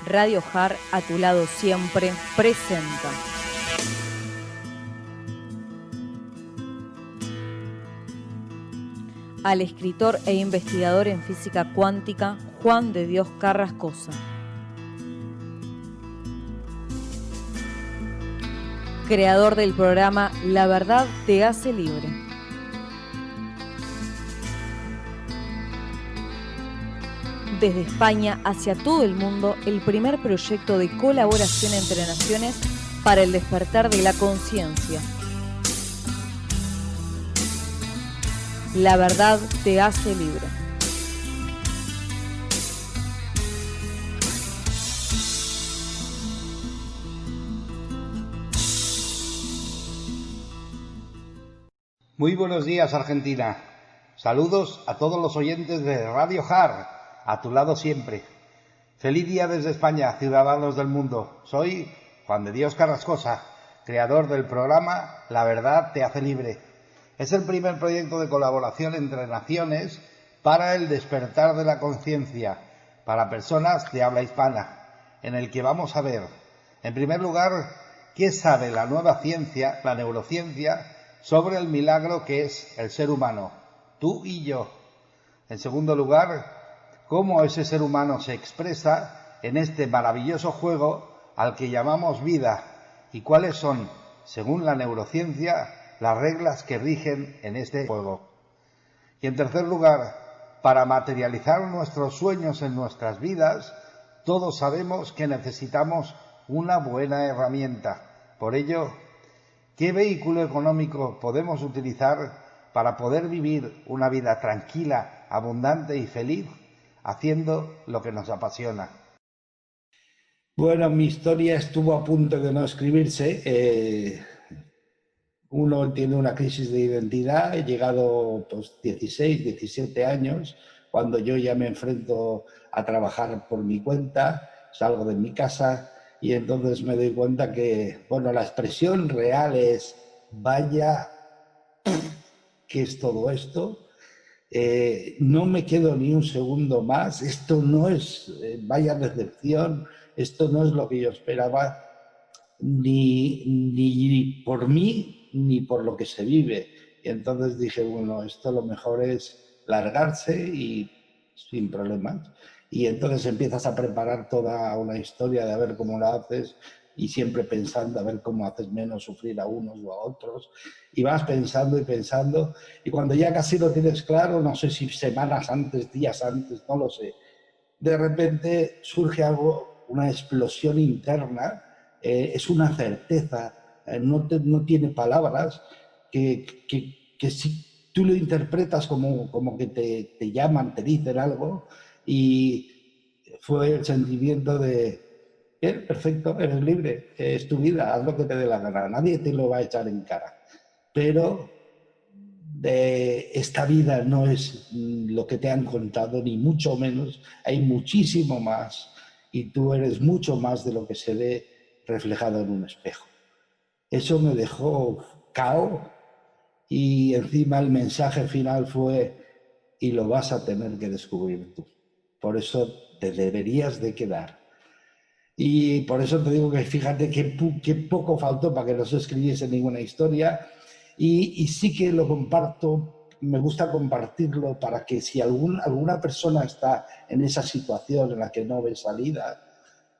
Radio Jar, a tu lado siempre, presenta. Al escritor e investigador en física cuántica, Juan de Dios Carrascosa. Creador del programa La Verdad Te Hace Libre. Desde España hacia todo el mundo, el primer proyecto de colaboración entre naciones para el despertar de la conciencia. La Verdad Te Hace Libre. Muy buenos días, Argentina. Saludos a todos los oyentes de Radio Jar, a tu lado siempre. Feliz día desde España, ciudadanos del mundo. Soy Juan de Dios Carrascosa, creador del programa La Verdad Te Hace Libre. Es el primer proyecto de colaboración entre naciones para el despertar de la conciencia, para personas de habla hispana, en el que vamos a ver, en primer lugar, qué sabe la nueva ciencia, la neurociencia, sobre el milagro que es el ser humano, tú y yo. En segundo lugar, cómo ese ser humano se expresa en este maravilloso juego al que llamamos vida y cuáles son, según la neurociencia, las reglas que rigen en este juego. Y en tercer lugar, para materializar nuestros sueños en nuestras vidas, todos sabemos que necesitamos una buena herramienta. Por ello, ¿qué vehículo económico podemos utilizar para poder vivir una vida tranquila, abundante y feliz, haciendo lo que nos apasiona? Bueno, mi historia estuvo a punto de no escribirse. Uno tiene una crisis de identidad. He llegado 16, 17 años, cuando yo ya me enfrento a trabajar por mi cuenta, salgo de mi casa y entonces me doy cuenta que, bueno, la expresión real es, vaya, ¿qué es todo esto? No me quedo ni un segundo más, esto no es, vaya decepción, esto no es lo que yo esperaba, ni por mí, ni por lo que se vive. Y entonces dije, bueno, esto lo mejor es largarse y sin problemas. Y entonces empiezas a preparar toda una historia de a ver cómo la haces y siempre pensando a ver cómo haces menos sufrir a unos o a otros. Y vas pensando y pensando. Y cuando ya casi lo tienes claro, no sé si semanas antes, días antes, no lo sé, de repente surge algo, una explosión interna, es una certeza, no tiene palabras, que si tú lo interpretas como que te llaman, te dicen algo, y fue el sentimiento de, bien, perfecto, eres libre, es tu vida, haz lo que te dé la gana, nadie te lo va a echar en cara. Pero esta vida no es lo que te han contado, ni mucho menos, hay muchísimo más y tú eres mucho más de lo que se ve reflejado en un espejo. Eso me dejó cao y encima el mensaje final fue, y lo vas a tener que descubrir tú. Por eso te deberías de quedar. Y por eso te digo que fíjate qué poco faltó para que no se escribiese ninguna historia. Y sí que lo comparto, me gusta compartirlo para que si alguna persona está en esa situación en la que no ve salida,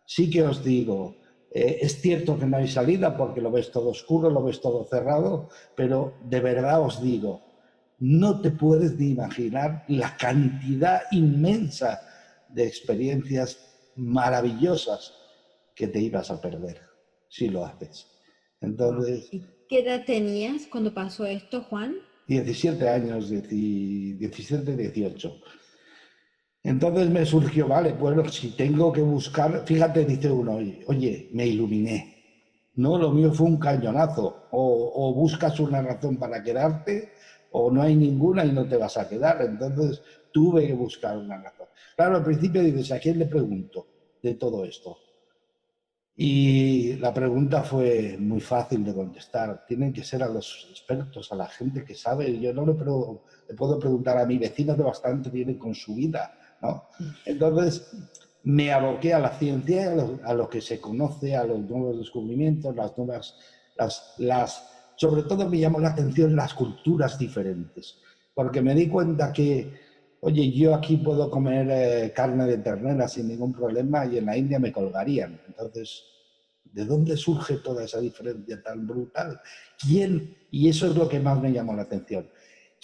sí que os digo, es cierto que no hay salida porque lo ves todo oscuro, lo ves todo cerrado, pero de verdad os digo, no te puedes ni imaginar la cantidad inmensa de experiencias maravillosas que te ibas a perder si lo haces. Entonces, ¿Y qué edad tenías cuando pasó esto, Juan? 17 años, 17, 18. Entonces me surgió, vale, bueno, si tengo que buscar, fíjate, dice uno, oye, me iluminé. No, lo mío fue un cañonazo. O buscas una razón para quedarte, o no hay ninguna y no te vas a quedar. Entonces tuve que buscar una razón. Claro, al principio dices, ¿a quién le pregunto de todo esto? Y la pregunta fue muy fácil de contestar. Tienen que ser a los expertos, a la gente que sabe. Yo no le puedo preguntar a mi vecino que bastante tiene con su vida, ¿no? Entonces me aboqué a la ciencia, a lo que se conoce, a los nuevos descubrimientos, las nuevas, sobre todo me llamó la atención las culturas diferentes, porque me di cuenta que, oye, yo aquí puedo comer carne de ternera sin ningún problema y en la India me colgarían. Entonces, ¿de dónde surge toda esa diferencia tan brutal? ¿Quién? Y eso es lo que más me llamó la atención.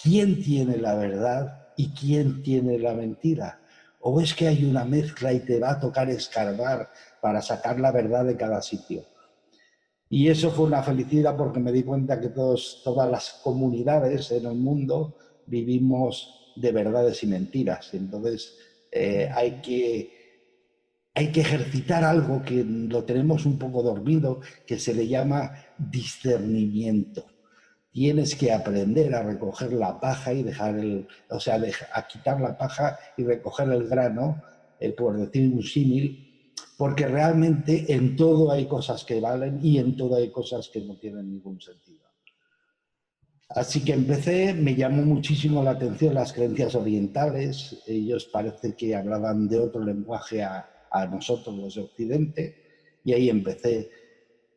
¿Quién tiene la verdad y quién tiene la mentira? ¿O es que hay una mezcla y te va a tocar escarbar para sacar la verdad de cada sitio? Y eso fue una felicidad porque me di cuenta que todas las comunidades en el mundo vivimos de verdades y mentiras. Entonces hay que ejercitar algo que lo tenemos un poco dormido, que se le llama discernimiento. Tienes que aprender a recoger la paja y dejar a quitar la paja y recoger el grano, por decir un símil, porque realmente en todo hay cosas que valen y en todo hay cosas que no tienen ningún sentido. Así que me llamó muchísimo la atención las creencias orientales. Ellos parece que hablaban de otro lenguaje a nosotros los de Occidente, y ahí empecé.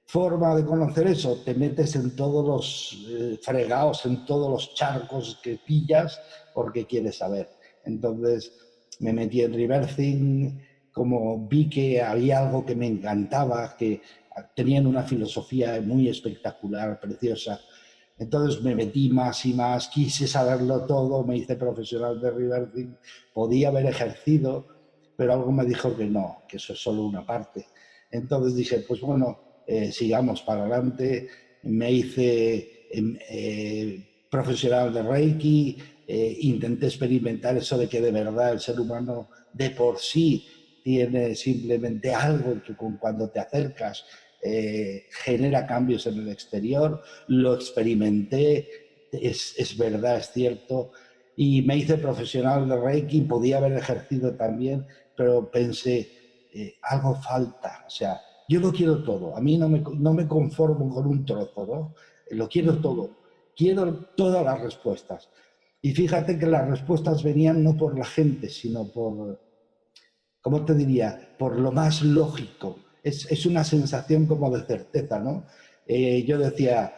Forma de conocer eso, te metes en todos los fregados, en todos los charcos que pillas porque quieres saber. Entonces me metí en Rebirthing, como vi que había algo que me encantaba, que tenían una filosofía muy espectacular, preciosa. Entonces me metí más y más, quise saberlo todo, me hice profesional de Rebirthing, podía haber ejercido, pero algo me dijo que no, que eso es solo una parte. Entonces dije, pues bueno, sigamos para adelante. Me hice profesional de Reiki, intenté experimentar eso de que de verdad el ser humano de por sí tiene simplemente algo que cuando te acercas genera cambios en el exterior. Lo experimenté, es verdad, es cierto, y me hice profesional de Reiki, podía haber ejercido también, pero pensé, algo falta, o sea, yo lo quiero todo, a mí no me conformo con un trozo, ¿no? Lo quiero todo, quiero todas las respuestas. Y fíjate que las respuestas venían no por la gente, sino por, ¿cómo te diría? Por lo más lógico. Es una sensación como de certeza, ¿no? Yo decía,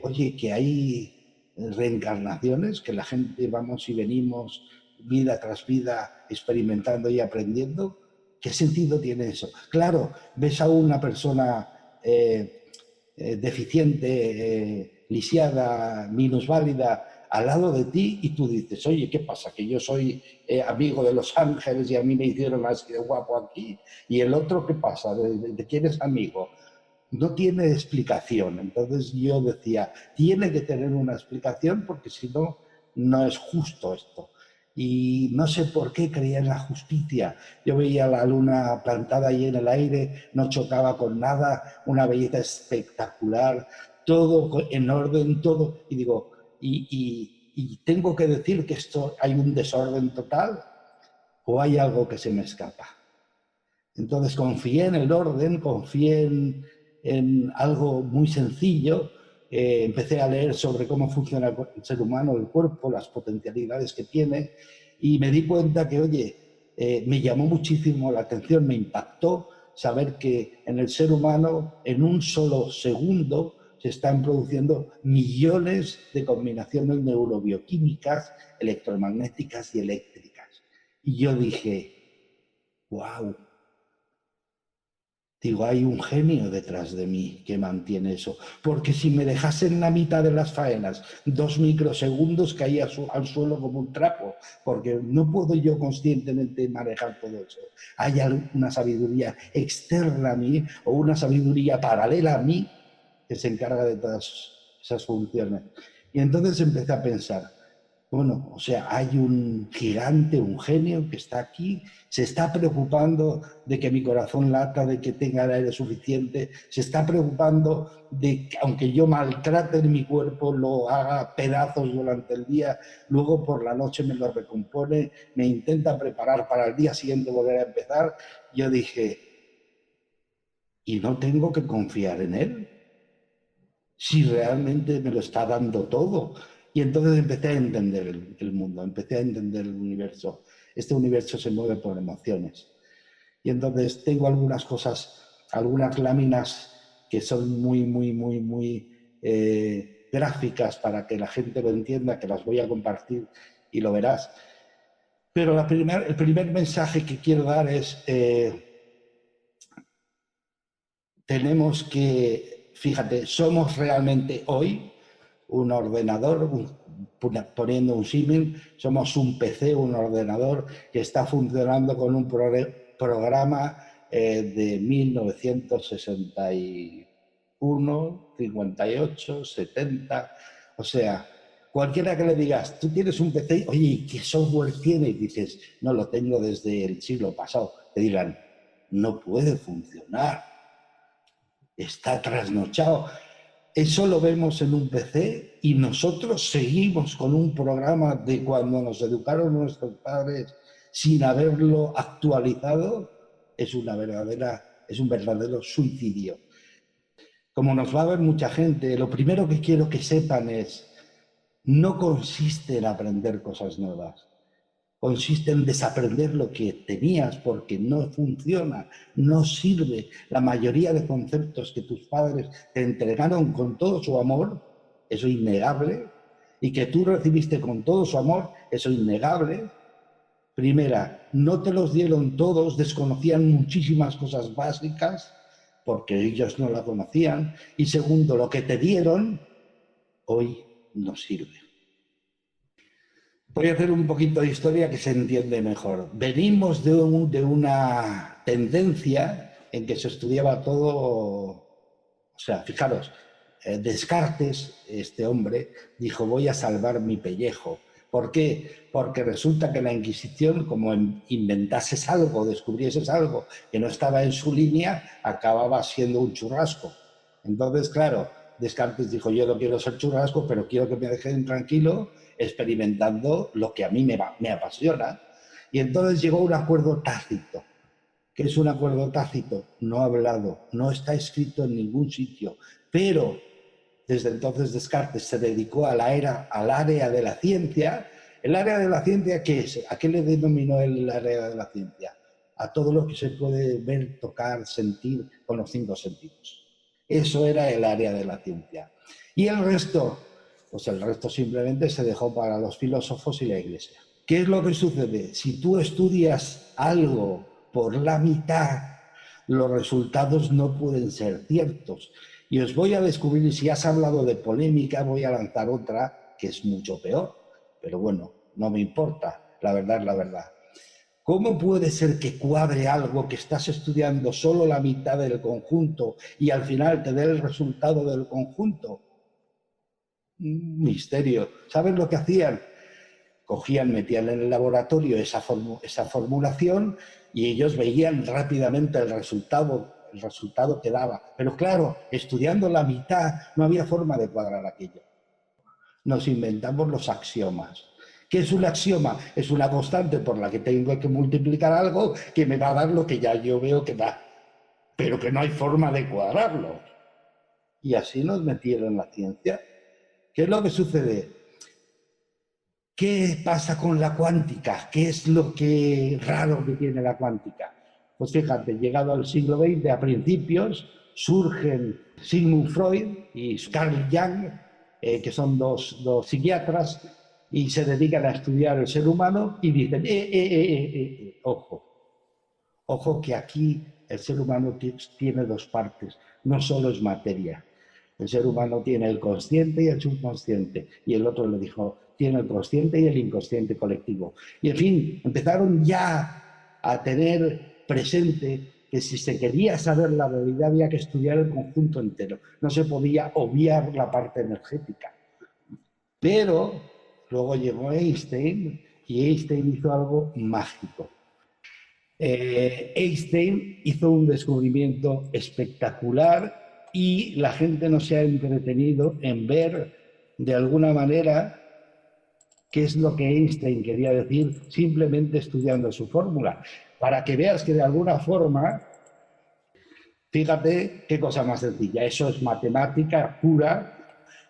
oye, que hay reencarnaciones, que la gente vamos y venimos vida tras vida experimentando y aprendiendo. ¿Qué sentido tiene eso? Claro, ves a una persona deficiente, lisiada, minusválida al lado de ti y tú dices, oye, ¿qué pasa? Que yo soy amigo de los ángeles y a mí me hicieron así de guapo aquí. ¿Y el otro qué pasa? ¿De quién es amigo? No tiene explicación. Entonces yo decía, tiene que tener una explicación porque si no, no es justo esto. Y no sé por qué creía en la justicia. Yo veía la luna plantada ahí en el aire, no chocaba con nada, una belleza espectacular, todo en orden, todo. Y digo, y tengo que decir que esto hay un desorden total o hay algo que se me escapa. Entonces confié en el orden, confié en algo muy sencillo. Empecé a leer sobre cómo funciona el ser humano, el cuerpo, las potencialidades que tiene, y me di cuenta que, oye, me llamó muchísimo la atención, me impactó saber que en el ser humano, en un solo segundo, se están produciendo millones de combinaciones neurobioquímicas, electromagnéticas y eléctricas. Y yo dije, wow. Digo, hay un genio detrás de mí que mantiene eso. Porque si me dejase en la mitad de las faenas 2 microsegundos, caía al suelo como un trapo. Porque no puedo yo conscientemente manejar todo eso. Hay una sabiduría externa a mí o una sabiduría paralela a mí que se encarga de todas esas funciones. Y entonces empecé a pensar, bueno, o sea, hay un gigante, un genio que está aquí, se está preocupando de que mi corazón lata, de que tenga el aire suficiente, se está preocupando de que aunque yo maltrate mi cuerpo, lo haga pedazos durante el día, luego por la noche me lo recompone, me intenta preparar para el día siguiente volver a empezar. Yo dije, ¿y no tengo que confiar en él? Si realmente me lo está dando todo. Y entonces empecé a entender el mundo, empecé a entender el universo. Este universo se mueve por emociones. Y entonces tengo algunas cosas, algunas láminas que son muy gráficas para que la gente lo entienda, que las voy a compartir y lo verás. Pero el primer mensaje que quiero dar es, tenemos que, fíjate, somos realmente hoy un ordenador, poniendo un símil, somos un PC, un ordenador que está funcionando con un programa de 1961, 58, 70, o sea, cualquiera que le digas, tú tienes un PC, oye, ¿qué software tiene? Y dices, no, lo tengo desde el siglo pasado. Te dirán, no puede funcionar, está trasnochado. Eso lo vemos en un PC y nosotros seguimos con un programa de cuando nos educaron nuestros padres sin haberlo actualizado. Es un verdadero suicidio. Como nos va a ver mucha gente, lo primero que quiero que sepan es, no consiste en aprender cosas nuevas. Consiste en desaprender lo que tenías porque no funciona, no sirve. La mayoría de conceptos que tus padres te entregaron con todo su amor, eso es innegable, y que tú recibiste con todo su amor, eso es innegable. Primera, no te los dieron todos, desconocían muchísimas cosas básicas porque ellos no la conocían. Y segundo, lo que te dieron hoy no sirve. Voy a hacer un poquito de historia que se entiende mejor. Venimos de una tendencia en que se estudiaba todo, o sea, fijaros, Descartes, este hombre, dijo, voy a salvar mi pellejo. ¿Por qué? Porque resulta que la Inquisición, como inventases algo, descubrieses algo que no estaba en su línea, acababa siendo un churrasco. Entonces, claro, Descartes dijo, yo no quiero ser churrasco, pero quiero que me dejen tranquilo experimentando lo que a mí me apasiona. Y entonces llegó un acuerdo tácito. ¿Qué es un acuerdo tácito? No hablado, no está escrito en ningún sitio, pero desde entonces Descartes se dedicó al área de la ciencia. ¿El área de la ciencia qué es? ¿A qué le denominó el área de la ciencia? A todo lo que se puede ver, tocar, sentir con los 5 sentidos. Eso era el área de la ciencia. Y el resto, pues el resto simplemente se dejó para los filósofos y la Iglesia. ¿Qué es lo que sucede? Si tú estudias algo por la mitad, los resultados no pueden ser ciertos. Y os voy a descubrir, si has hablado de polémica, voy a lanzar otra que es mucho peor. Pero bueno, no me importa, la verdad es la verdad. ¿Cómo puede ser que cuadre algo que estás estudiando solo la mitad del conjunto y al final te dé el resultado del conjunto? Un misterio. ¿Sabes lo que hacían? Cogían, metían en el laboratorio esa formulación y ellos veían rápidamente el resultado que daba. Pero claro, estudiando la mitad no había forma de cuadrar aquello. Nos inventamos los axiomas. ¿Qué es un axioma? Es una constante por la que tengo que multiplicar algo que me va a dar lo que ya yo veo que da, pero que no hay forma de cuadrarlo. Y así nos metieron en la ciencia. ¿Qué es lo que sucede? ¿Qué pasa con la cuántica? ¿Qué es lo raro que tiene la cuántica? Pues fíjate, llegado al siglo XX, a principios, surgen Sigmund Freud y Carl Jung, que son dos psiquiatras, y se dedican a estudiar el ser humano y dicen, ojo que aquí el ser humano tiene dos partes, no solo es materia. El ser humano tiene el consciente y el subconsciente. Y el otro le dijo, tiene el consciente y el inconsciente colectivo. Y en fin, empezaron ya a tener presente que si se quería saber la realidad había que estudiar el conjunto entero. No se podía obviar la parte energética. Pero luego llegó Einstein y Einstein hizo algo mágico. Einstein hizo un descubrimiento espectacular y la gente no se ha entretenido en ver de alguna manera qué es lo que Einstein quería decir simplemente estudiando su fórmula. Para que veas que de alguna forma, fíjate qué cosa más sencilla, eso es matemática pura.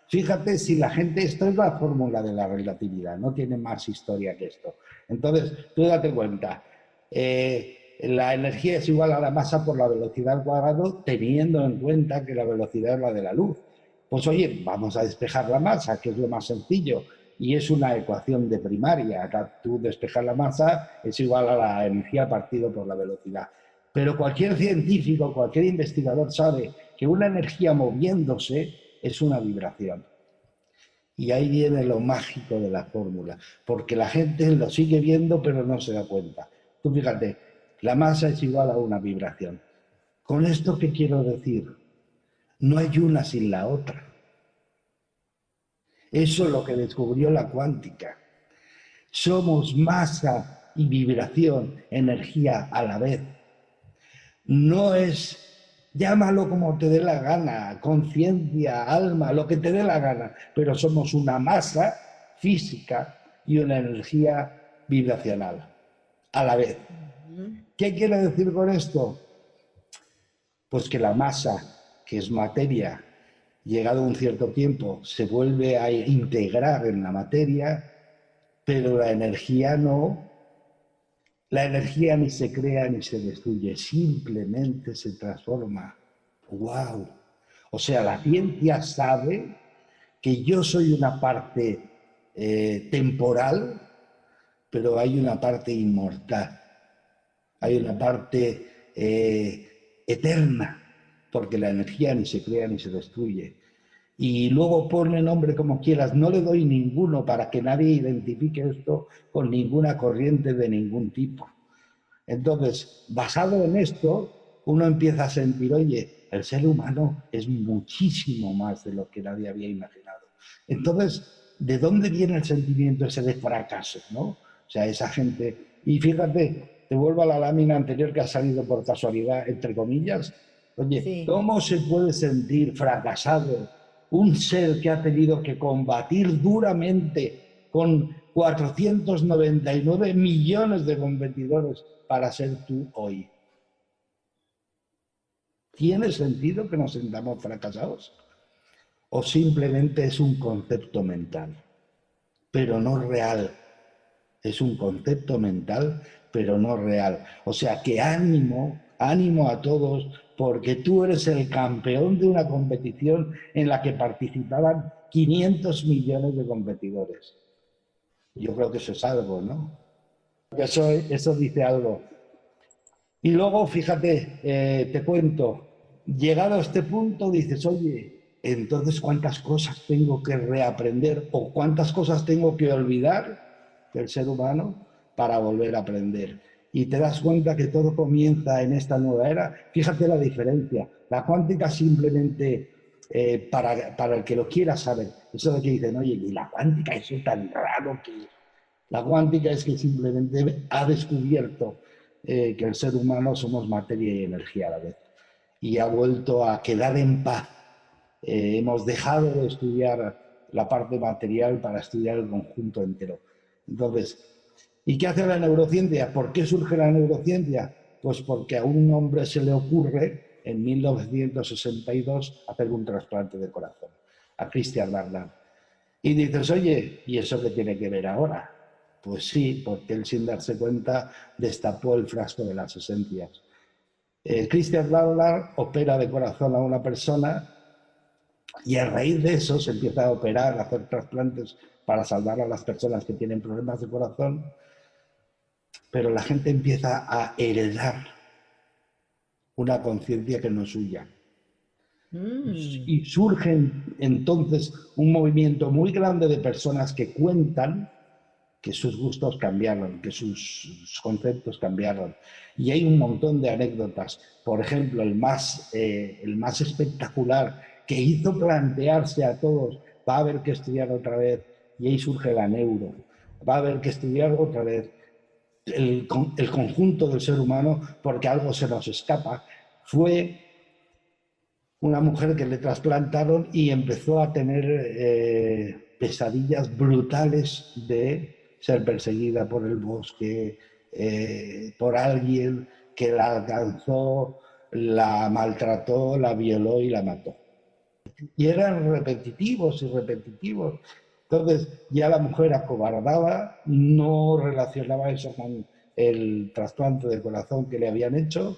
Fíjate si la gente, esto es la fórmula de la relatividad, no tiene más historia que esto. Entonces, tú date cuenta, la energía es igual a la masa por la velocidad al cuadrado, teniendo en cuenta que la velocidad es la de la luz. Pues oye, vamos a despejar la masa, que es lo más sencillo, y es una ecuación de primaria. Acá tú despejar la masa es igual a la energía partido por la velocidad. Pero cualquier científico, cualquier investigador sabe que una energía moviéndose es una vibración. Y ahí viene lo mágico de la fórmula, porque la gente lo sigue viendo pero no se da cuenta. Tú fíjate, la masa es igual a una vibración. ¿Con esto qué quiero decir? No hay una sin la otra. Eso es lo que descubrió la cuántica. Somos masa y vibración, energía a la vez. No es, llámalo como te dé la gana, conciencia, alma, lo que te dé la gana, pero somos una masa física y una energía vibracional a la vez. ¿Qué quiere decir con esto? Pues que la masa, que es materia, llegado un cierto tiempo, se vuelve a integrar en la materia, pero la energía no. La energía ni se crea ni se destruye, simplemente se transforma. ¡Wow! O sea, la ciencia sabe que yo soy una parte temporal, pero hay una parte inmortal, hay una parte eterna, porque la energía ni se crea ni se destruye. Y luego ponle nombre como quieras, no le doy ninguno para que nadie identifique esto con ninguna corriente de ningún tipo. Entonces, basado en esto, uno empieza a sentir, oye, el ser humano es muchísimo más de lo que nadie había imaginado. Entonces, ¿de dónde viene el sentimiento ese de fracaso, no? O sea, esa gente... Y fíjate, te vuelvo a la lámina anterior que ha salido por casualidad, entre comillas. Oye, Sí. ¿cómo se puede sentir fracasado un ser que ha tenido que combatir duramente con 499 millones de competidores para ser tú hoy? ¿Tiene sentido que nos sintamos fracasados? ¿O simplemente es un concepto mental, pero no real? Es un concepto mental, pero no real. O sea que ánimo, ánimo a todos, porque tú eres el campeón de una competición en la que participaban 500 millones de competidores. Yo creo que eso es algo, ¿no? Eso dice algo. Y luego, fíjate, te cuento, llegado a este punto dices, oye, entonces ¿cuántas cosas tengo que reaprender o cuántas cosas tengo que olvidar del ser humano para volver a aprender? Y te das cuenta que todo comienza en esta nueva era. Fíjate la diferencia. La cuántica simplemente, para el que lo quiera saber, eso de que dicen, oye, y la cuántica, eso tan raro que es. La cuántica es que simplemente ha descubierto que el ser humano somos materia y energía a la vez. Y ha vuelto a quedar en paz. Hemos dejado de estudiar la parte material para estudiar el conjunto entero. Entonces, ¿y qué hace la neurociencia? ¿Por qué surge la neurociencia? Pues porque a un hombre se le ocurre en 1962 hacer un trasplante de corazón, a Christian Barnard. Y dices, oye, ¿y eso qué tiene que ver ahora? Pues sí, porque él sin darse cuenta destapó el frasco de las esencias. Christian Barnard opera de corazón a una persona y a raíz de eso se empieza a operar, a hacer trasplantes para salvar a las personas que tienen problemas de corazón, pero la gente empieza a heredar una conciencia que no es suya. Y surge entonces un movimiento muy grande de personas que cuentan que sus gustos cambiaron, que sus conceptos cambiaron. Y hay un montón de anécdotas. Por ejemplo, el más espectacular, que hizo plantearse a todos, va a haber que estudiar otra vez, y ahí surge la neuro, va a haber que estudiar otra vez el conjunto del ser humano porque algo se nos escapa. Fue una mujer que le trasplantaron y empezó a tener pesadillas brutales de ser perseguida por el bosque, por alguien que la alcanzó, la maltrató, la violó y la mató. Y eran repetitivos y repetitivos. Entonces ya la mujer acobardaba, no relacionaba eso el trasplante de corazón que le habían hecho,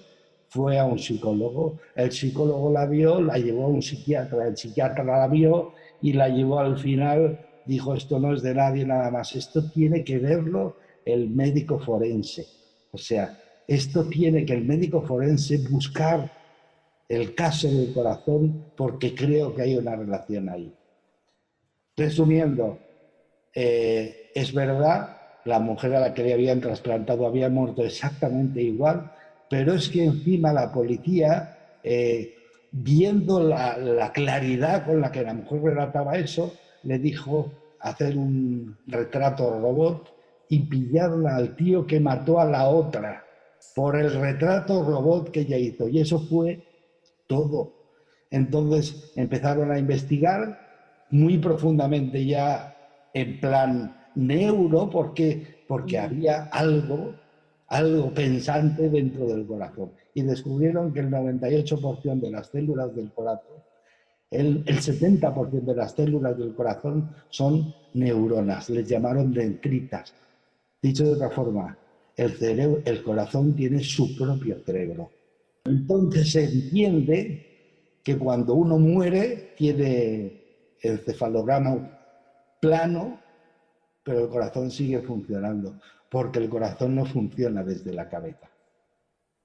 fue a un psicólogo. El psicólogo la vio, la llevó a un psiquiatra, el psiquiatra la vio y la llevó al final, dijo, esto no es de nadie nada más, esto tiene que verlo el médico forense. O sea, esto tiene que el médico forense buscar el caso del corazón porque creo que hay una relación ahí. Resumiendo, es verdad, la mujer a la que le habían trasplantado había muerto exactamente igual, pero es que encima la policía, viendo la claridad con la que la mujer relataba eso, le dijo hacer un retrato robot y pillaron al tío que mató a la otra por el retrato robot que ella hizo. Y eso fue todo. Entonces empezaron a investigar muy profundamente ya en plan neuro, porque había algo pensante dentro del corazón. Y descubrieron que el 98% de las células del corazón, el 70% de las células del corazón son neuronas, les llamaron dendritas. Dicho de otra forma, el corazón tiene su propio cerebro. Entonces se entiende que cuando uno muere tiene el cefalograma plano, pero el corazón sigue funcionando, porque el corazón no funciona desde la cabeza.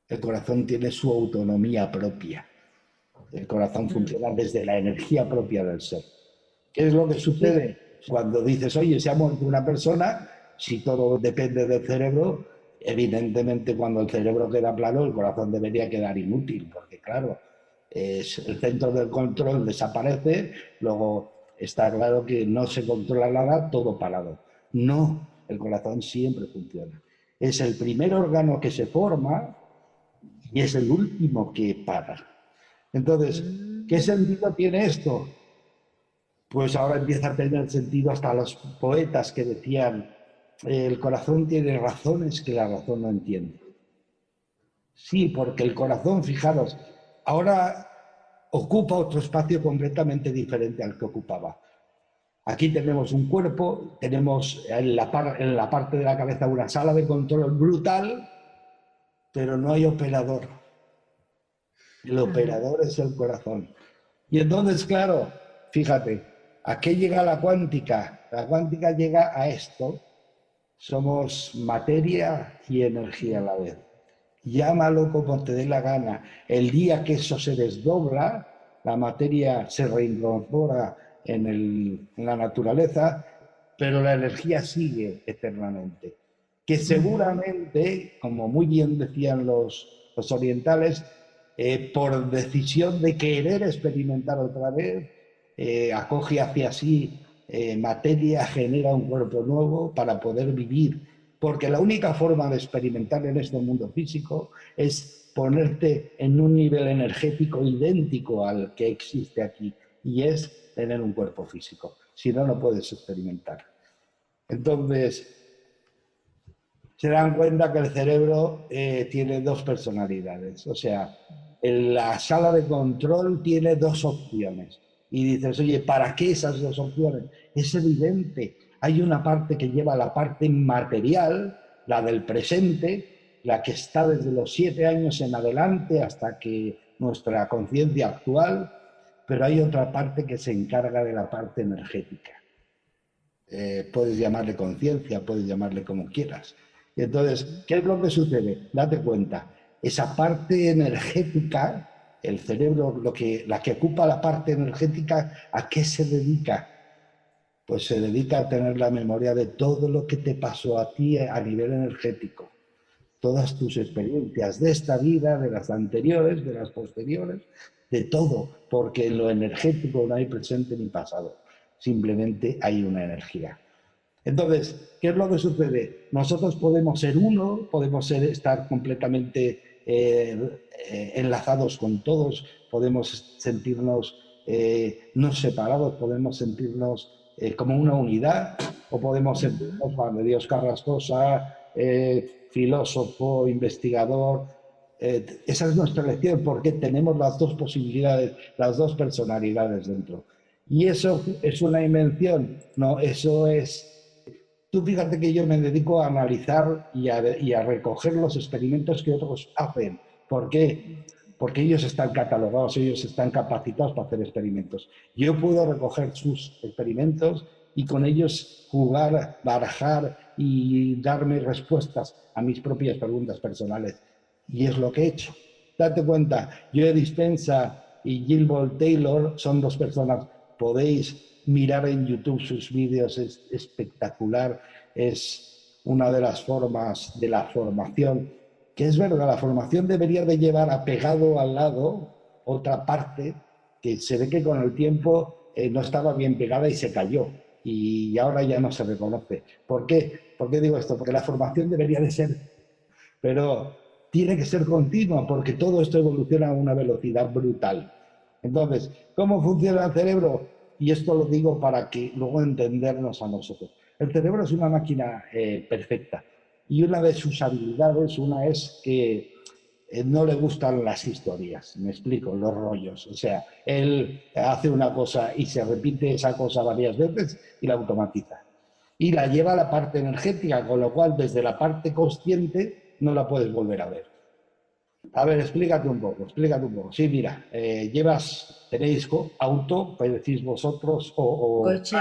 El corazón tiene su autonomía propia. El corazón funciona desde la energía propia del ser. ¿Qué es lo que sucede cuando dices, oye, se ha muerto una persona? Si todo depende del cerebro, evidentemente cuando el cerebro queda plano, el corazón debería quedar inútil, porque claro, el centro del control desaparece, luego está claro que no se controla nada, todo parado. No, el corazón siempre funciona. Es el primer órgano que se forma y es el último que para. Entonces, ¿qué sentido tiene esto? Pues ahora empieza a tener sentido hasta los poetas que decían, el corazón tiene razones que la razón no entiende. Sí, porque el corazón, fijaros, ahora ocupa otro espacio completamente diferente al que ocupaba. Aquí tenemos un cuerpo, tenemos en la parte de la cabeza una sala de control brutal, pero no hay operador. El operador es el corazón. Y entonces, claro, fíjate, ¿a qué llega la cuántica? La cuántica llega a esto. Somos materia y energía a la vez. Llámalo como te dé la gana. El día que eso se desdobla, la materia se reincorpora en la naturaleza, pero la energía sigue eternamente. Que seguramente, como muy bien decían los orientales, por decisión de querer experimentar otra vez, acoge hacia sí materia, genera un cuerpo nuevo para poder vivir. Porque la única forma de experimentar en este mundo físico es ponerte en un nivel energético idéntico al que existe aquí, y es tener un cuerpo físico. Si no, no puedes experimentar. Entonces, se dan cuenta que el cerebro tiene dos personalidades. O sea, la sala de control tiene dos opciones. Y dices, oye, ¿para qué esas dos opciones? Es evidente. Hay una parte que lleva la parte material, la del presente, la que está desde los 7 años en adelante hasta que nuestra conciencia actual, pero hay otra parte que se encarga de la parte energética. Puedes llamarle conciencia, puedes llamarle como quieras. Y entonces, ¿qué es lo que sucede? Date cuenta, esa parte energética, el cerebro, la que ocupa la parte energética, ¿a qué se dedica? Pues se dedica a tener la memoria de todo lo que te pasó a ti a nivel energético. Todas tus experiencias de esta vida, de las anteriores, de las posteriores, de todo, porque en lo energético no hay presente ni pasado, simplemente hay una energía. Entonces, ¿qué es lo que sucede? Nosotros podemos ser uno, podemos estar completamente enlazados con todos, podemos sentirnos no separados, podemos sentirnos como una unidad, o podemos sentirnos, Juan de Dios Carrascosa, filósofo, investigador. Esa es nuestra elección, porque tenemos las dos posibilidades, las dos personalidades dentro. ¿Y eso es una invención? No, eso es Tú fíjate que yo me dedico a analizar y a recoger los experimentos que otros hacen. ¿Por qué? Porque ellos están catalogados, ellos están capacitados para hacer experimentos. Yo puedo recoger sus experimentos y con ellos jugar, barajar y darme respuestas a mis propias preguntas personales. Y es lo que he hecho. Date cuenta, Joe Dispenza y Gilbert Taylor son dos personas. Podéis mirar en YouTube sus vídeos, es espectacular. Es una de las formas de la formación, que es verdad, la formación debería de llevar apegado al lado otra parte que se ve que con el tiempo no estaba bien pegada y se cayó y ahora ya no se reconoce. ¿Por qué? ¿Por qué digo esto? Porque la formación debería de ser, pero tiene que ser continua porque todo esto evoluciona a una velocidad brutal. Entonces, ¿cómo funciona el cerebro? Y esto lo digo para que luego entendernos a nosotros. El cerebro es una máquina perfecta y una de sus habilidades, una es que no le gustan las historias, me explico, los rollos. O sea, él hace una cosa y se repite esa cosa varias veces y la automatiza. Y la lleva a la parte energética, con lo cual desde la parte consciente no la puedes volver a ver. A ver, explícate un poco, explícate un poco. Sí, mira, tenéis auto, que decís vosotros, o Coche.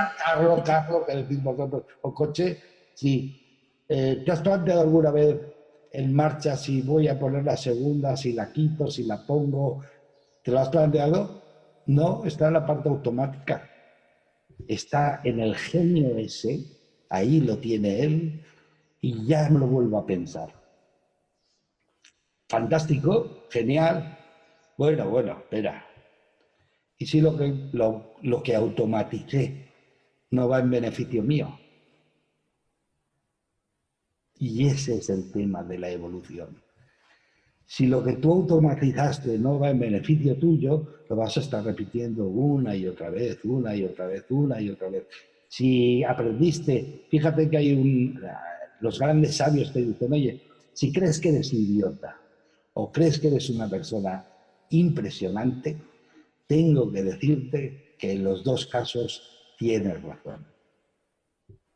carro, que decís vosotros, o coche. Sí. ¿Te has planteado alguna vez en marcha si voy a poner la segunda, si la quito, si la pongo? ¿Te lo has planteado? No, está en la parte automática. Está en el genio ese, ahí lo tiene él, y ya no lo vuelvo a pensar. Fantástico, genial. Bueno, espera. ¿Y si lo que automaticé no va en beneficio mío? Y ese es el tema de la evolución. Si lo que tú automatizaste no va en beneficio tuyo, lo vas a estar repitiendo una y otra vez, una y otra vez, una y otra vez. Si aprendiste, fíjate que hay los grandes sabios te dicen, oye, si crees que eres idiota o crees que eres una persona impresionante, tengo que decirte que en los dos casos tienes razón.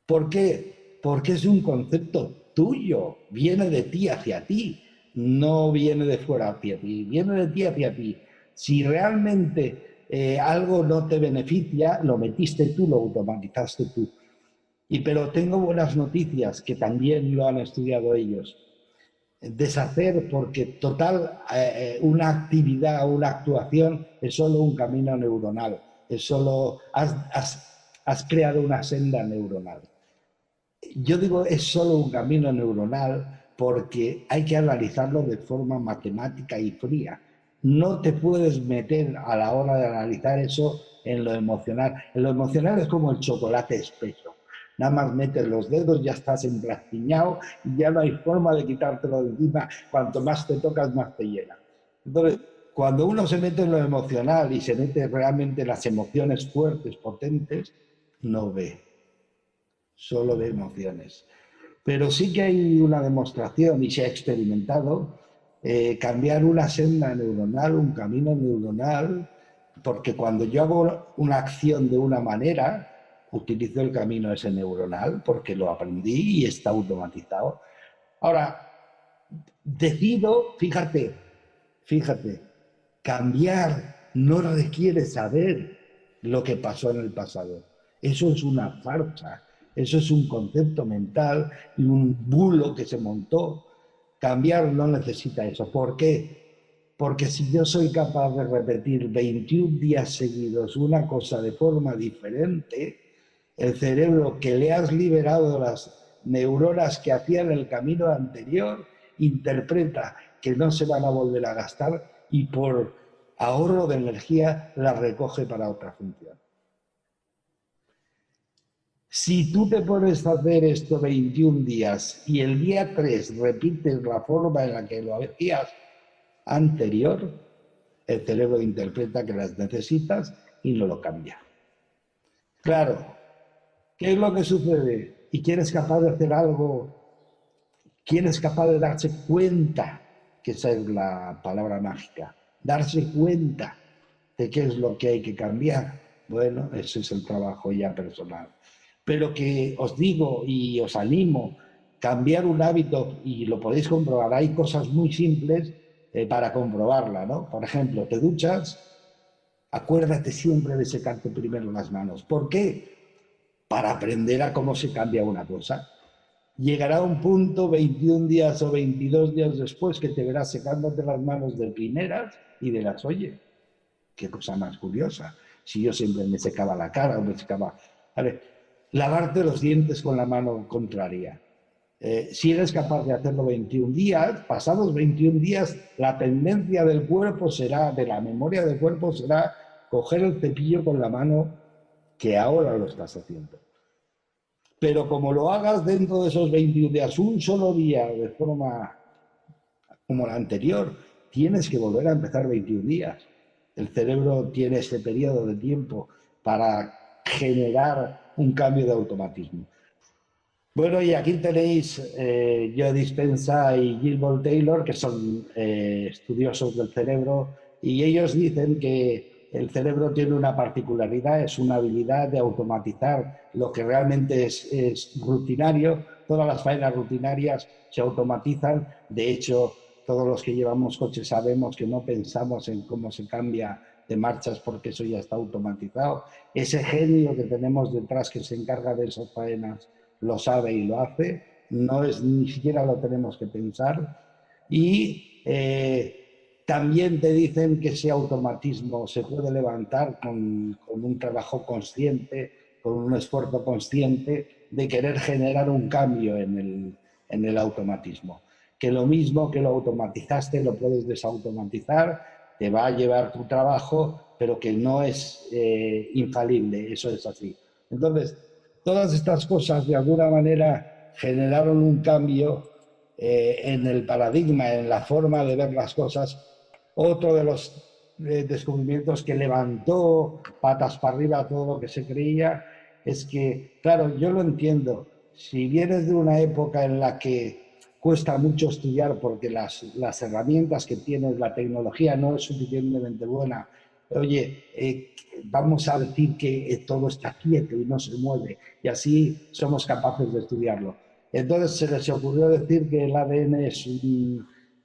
¿Por qué? Porque es un concepto tuyo, viene de ti hacia ti, no viene de fuera hacia ti, viene de ti hacia ti. Si realmente algo no te beneficia, lo metiste tú, lo automatizaste tú. Pero tengo buenas noticias, que también lo han estudiado ellos. Deshacer, porque total, una actividad, una actuación es solo un camino neuronal, es solo, has creado una senda neuronal. Yo digo es solo un camino neuronal porque hay que analizarlo de forma matemática y fría. No te puedes meter a la hora de analizar eso en lo emocional. En lo emocional es como el chocolate espeso. Nada más metes los dedos, ya estás emplastiñado y ya no hay forma de quitártelo de encima. Cuanto más te tocas, más te llena. Entonces, cuando uno se mete en lo emocional y se mete realmente en las emociones fuertes, potentes, no ve, solo de emociones. Pero sí que hay una demostración y se ha experimentado cambiar una senda neuronal, un camino neuronal, porque cuando yo hago una acción de una manera, utilizo el camino ese neuronal porque lo aprendí y está automatizado. Ahora, decido, fíjate, cambiar no requiere saber lo que pasó en el pasado. Eso es una farsa, eso es un concepto mental y un bulo que se montó. Cambiar no necesita eso. ¿Por qué? Porque si yo soy capaz de repetir 21 días seguidos una cosa de forma diferente, el cerebro que le has liberado las neuronas que hacían el camino anterior interpreta que no se van a volver a gastar y por ahorro de energía la recoge para otra función. Si tú te pones a hacer esto 21 días y el día 3 repites la forma en la que lo hacías anterior, el cerebro interpreta que las necesitas y no lo cambia. Claro, ¿qué es lo que sucede? ¿Y quién es capaz de hacer algo? ¿Quién es capaz de darse cuenta? Que esa es la palabra mágica. Darse cuenta de qué es lo que hay que cambiar. Bueno, ese es el trabajo ya personal. pero que os digo y os animo, cambiar un hábito, y lo podéis comprobar, hay cosas muy simples para comprobarla, ¿no? Por ejemplo, te duchas, acuérdate siempre de secarte primero las manos. ¿Por qué? Para aprender a cómo se cambia una cosa. Llegará un punto, 21 días o 22 días después, que te verás secándote las manos de primeras y de las, oye, qué cosa más curiosa. Si yo siempre me secaba la cara o me secaba... A ver, lavarte los dientes con la mano contraria. Si eres capaz de hacerlo 21 días, pasados 21 días, la tendencia del cuerpo será, de la memoria del cuerpo será coger el cepillo con la mano que ahora lo estás haciendo. Pero como lo hagas dentro de esos 21 días, un solo día, de forma como la anterior, tienes que volver a empezar 21 días. El cerebro tiene ese periodo de tiempo para generar un cambio de automatismo. Bueno, y aquí tenéis Joe Dispenza y Gilmore Taylor, que son estudiosos del cerebro, y ellos dicen que el cerebro tiene una particularidad, es una habilidad de automatizar lo que realmente es rutinario. Todas las faenas rutinarias se automatizan. De hecho, todos los que llevamos coches sabemos que no pensamos en cómo se cambia de marchas porque eso ya está automatizado. Ese genio que tenemos detrás que se encarga de esas faenas lo sabe y lo hace, no es, ni siquiera lo tenemos que pensar. Y también te dicen que ese automatismo se puede levantar con un trabajo consciente, con un esfuerzo consciente de querer generar un cambio en el automatismo. Que lo mismo que lo automatizaste lo puedes desautomatizar, te va a llevar tu trabajo, pero que no es infalible, eso es así. Entonces, todas estas cosas de alguna manera generaron un cambio en el paradigma, en la forma de ver las cosas. Otro de los descubrimientos que levantó patas para arriba todo lo que se creía es que, claro, yo lo entiendo, si vienes de una época en la que cuesta mucho estudiar porque las herramientas que tienes, la tecnología no es suficientemente buena, oye, vamos a decir que todo está quieto y no se mueve, y así somos capaces de estudiarlo. Entonces se les ocurrió decir que el ADN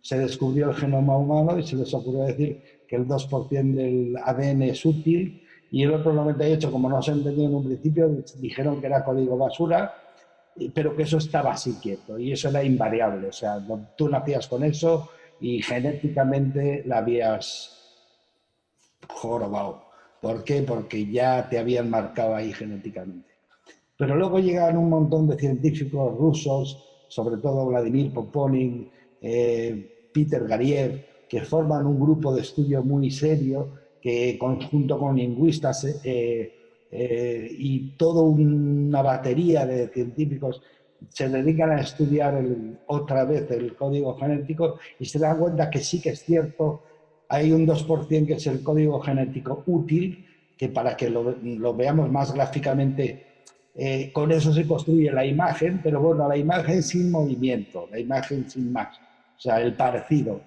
se descubrió el genoma humano, y se les ocurrió decir que el 2% del ADN es útil, y el otro 98%, como no se entendió en un principio, dijeron que era código basura, pero que eso estaba así quieto, y eso era invariable. O sea, tú nacías con eso y genéticamente la habías jorobado. ¿Por qué? Porque ya te habían marcado ahí genéticamente. Pero luego llegan un montón de científicos rusos, sobre todo Vladimir Poponin, Peter Gariev, que forman un grupo de estudio muy serio, que junto con lingüistas y toda una batería de científicos se dedican a estudiar otra vez el código genético, y se dan cuenta que sí que es cierto, hay un 2% que es el código genético útil, que para que lo veamos más gráficamente, con eso se construye la imagen, pero bueno, la imagen sin movimiento, la imagen sin más, o sea, el parecido.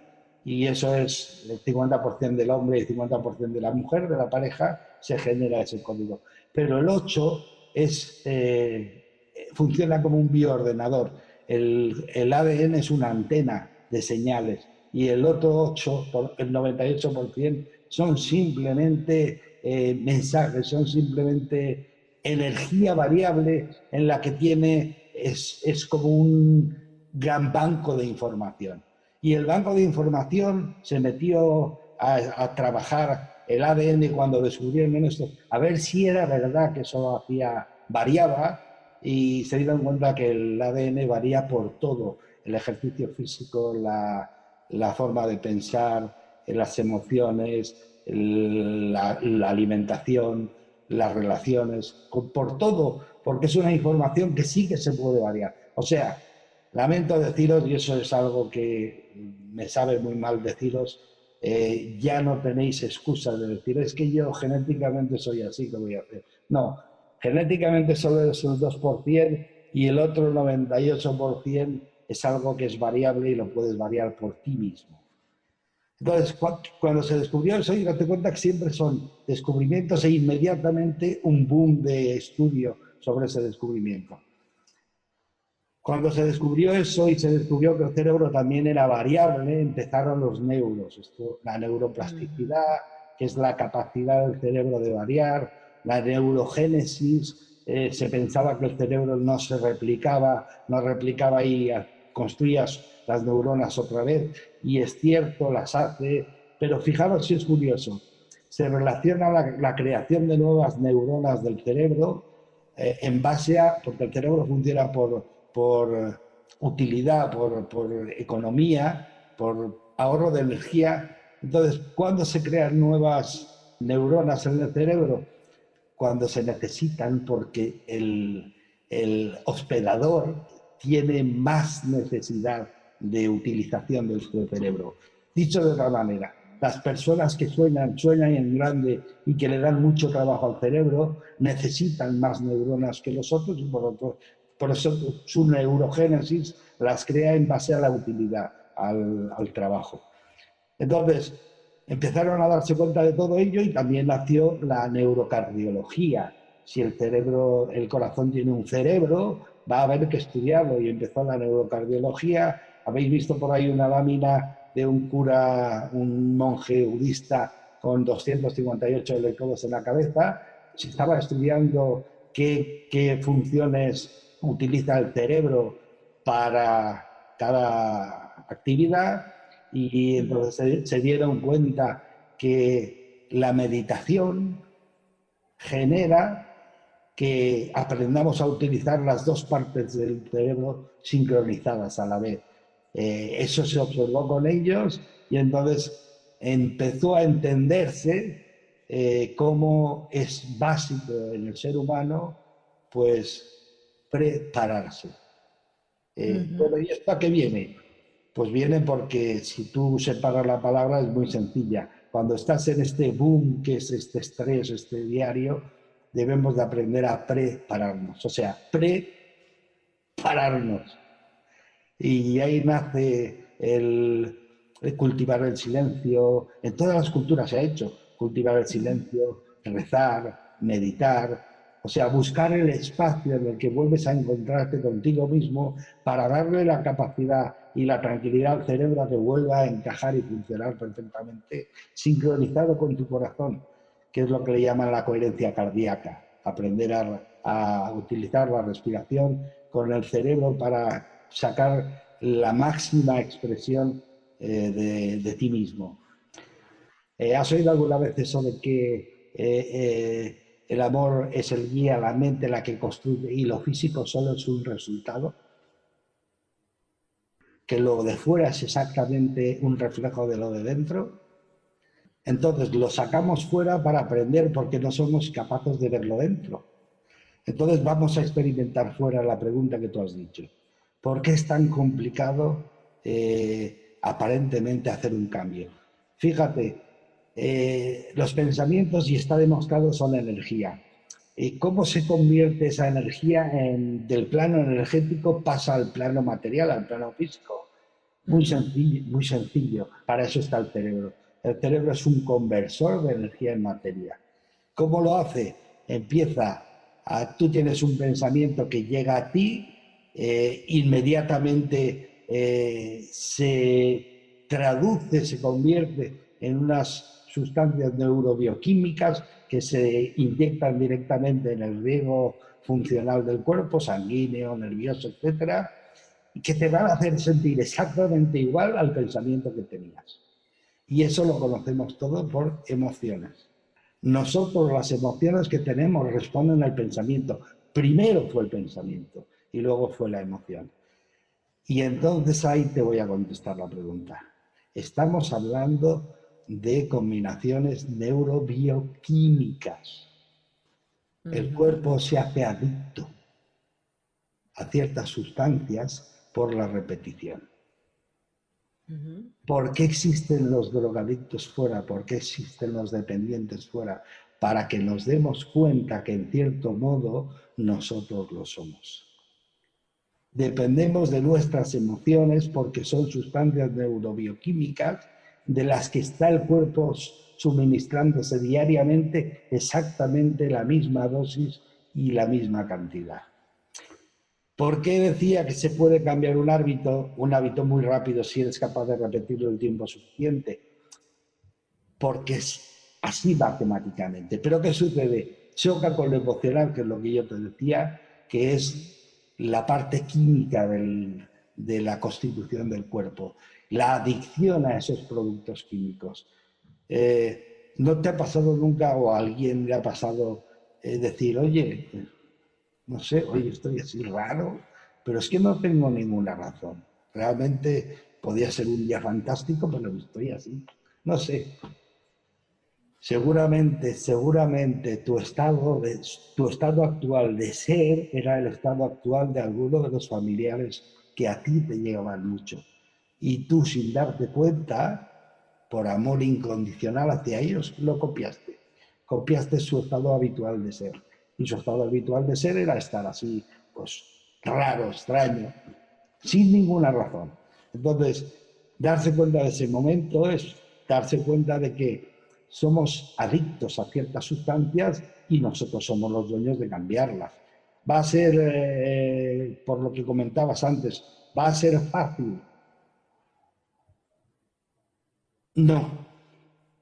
Y eso es el 50% del hombre y el 50% de la mujer, de la pareja, se genera ese código. Pero el 8 funciona como un bioordenador. El ADN es una antena de señales, y el otro 8, el 98%, son simplemente mensajes, son simplemente energía variable en la que es como un gran banco de información. Y el banco de información se metió a trabajar el ADN cuando descubrieron esto, a ver si era verdad que eso variaba, y se dieron cuenta que el ADN varía por todo: el ejercicio físico, la forma de pensar, las emociones, la alimentación, las relaciones, por todo, porque es una información que sí que se puede variar. O sea, lamento deciros, y eso es algo que me sabe muy mal deciros, ya no tenéis excusa de decir, es que yo genéticamente soy así, ¿qué voy a hacer? No, genéticamente solo es el 2%, y el otro 98% es algo que es variable y lo puedes variar por ti mismo. Entonces, cuando se descubrió eso, y date cuenta que siempre son descubrimientos e inmediatamente un boom de estudio sobre ese descubrimiento. Cuando se descubrió eso y se descubrió que el cerebro también era variable, empezaron los neuros, la neuroplasticidad, que es la capacidad del cerebro de variar, la neurogénesis, se pensaba que el cerebro no se replicaba, no replicaba y construías las neuronas otra vez, y es cierto, las hace, pero fijaros si es curioso, se relaciona la creación de nuevas neuronas del cerebro en base a, porque el cerebro funciona por utilidad, por economía, por ahorro de energía. Entonces, ¿cuándo se crean nuevas neuronas en el cerebro? Cuando se necesitan, porque el hospedador tiene más necesidad de utilización del cerebro. Dicho de otra manera, las personas que sueñan en grande y que le dan mucho trabajo al cerebro necesitan más neuronas que los otros y por eso su neurogénesis las crea en base a la utilidad, al trabajo. Entonces, empezaron a darse cuenta de todo ello y también nació la neurocardiología. Si el corazón tiene un cerebro, va a haber que estudiarlo, y empezó la neurocardiología. Habéis visto por ahí una lámina de un cura, un monje budista con 258 electrodos en la cabeza. Se estaba estudiando qué funciones utiliza el cerebro para cada actividad, y entonces se dieron cuenta que la meditación genera que aprendamos a utilizar las dos partes del cerebro sincronizadas a la vez. Eso se observó con ellos, y entonces empezó a entenderse cómo es básico en el ser humano, pues, prepararse. Bueno, ¿y esto a qué viene? Pues viene porque si tú separas la palabra es muy sencilla. Cuando estás en este boom, que es este estrés, este diario, debemos de aprender a prepararnos. O sea, prepararnos. Y ahí nace el cultivar el silencio. En todas las culturas se ha hecho. Cultivar el silencio, rezar, meditar. O sea, buscar el espacio en el que vuelves a encontrarte contigo mismo para darle la capacidad y la tranquilidad al cerebro a que vuelva a encajar y funcionar perfectamente, sincronizado con tu corazón, que es lo que le llaman la coherencia cardíaca. Aprender a utilizar la respiración con el cerebro para sacar la máxima expresión de ti mismo. ¿Has oído alguna vez eso de que el amor es el guía, la mente la que construye y lo físico solo es un resultado? Que lo de fuera es exactamente un reflejo de lo de dentro. Entonces lo sacamos fuera para aprender porque no somos capaces de verlo dentro. Entonces vamos a experimentar fuera la pregunta que tú has dicho. ¿Por qué es tan complicado aparentemente hacer un cambio? Fíjate, los pensamientos, y está demostrado, son energía. ¿Cómo se convierte esa energía del plano energético, pasa al plano material, al plano físico? Muy sencillo, muy sencillo. Para eso está el cerebro. El cerebro es un conversor de energía en materia. ¿Cómo lo hace? Tú tienes un pensamiento que llega a ti, inmediatamente se traduce, se convierte en unas sustancias neurobioquímicas que se inyectan directamente en el riego funcional del cuerpo, sanguíneo, nervioso, etcétera, y que te van a hacer sentir exactamente igual al pensamiento que tenías. Y eso lo conocemos todo por emociones. Nosotros, las emociones que tenemos responden al pensamiento. Primero fue el pensamiento y luego fue la emoción. Y entonces ahí te voy a contestar la pregunta. Estamos hablando de combinaciones neurobioquímicas. El cuerpo se hace adicto a ciertas sustancias por la repetición. ¿Por qué existen los drogadictos fuera? ¿Por qué existen los dependientes fuera? Para que nos demos cuenta que en cierto modo nosotros lo somos. Dependemos de nuestras emociones porque son sustancias neurobioquímicas de las que está el cuerpo suministrándose diariamente exactamente la misma dosis y la misma cantidad. ¿Por qué decía que se puede cambiar un hábito muy rápido si eres capaz de repetirlo el tiempo suficiente? Porque es así matemáticamente. Pero ¿qué sucede? Choca con lo emocional, que es lo que yo te decía, que es la parte química de la constitución del cuerpo, la adicción a esos productos químicos. ¿No te ha pasado nunca o a alguien le ha pasado decir, oye, no sé, oye, estoy así raro, pero es que no tengo ninguna razón? Realmente podía ser un día fantástico, pero estoy así. No sé. Seguramente tu estado actual de ser era el estado actual de alguno de los familiares que a ti te llegaban mucho. Y tú, sin darte cuenta, por amor incondicional hacia ellos, lo copiaste. Copiaste su estado habitual de ser. Y su estado habitual de ser era estar así, pues raro, extraño, sin ninguna razón. Entonces, darse cuenta de ese momento es darse cuenta de que somos adictos a ciertas sustancias y nosotros somos los dueños de cambiarlas. Va a ser, por lo que comentabas antes, va a ser fácil. No,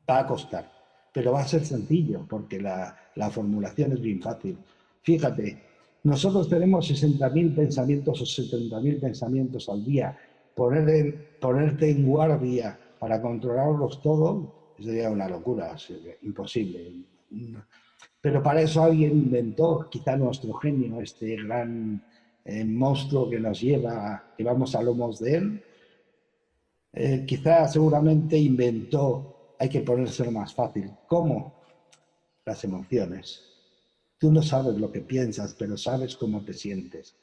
va a costar, pero va a ser sencillo porque la formulación es bien fácil. Fíjate, nosotros tenemos 60.000 pensamientos o 70.000 pensamientos al día. Ponerte en guardia para controlarlos todos sería una locura, sería imposible. Pero para eso alguien inventó, quizá nuestro genio, este gran monstruo que nos lleva, que vamos a lomos de él, quizá seguramente inventó, hay que ponérselo más fácil. ¿Cómo? Las emociones. Tú no sabes lo que piensas, pero sabes cómo te sientes.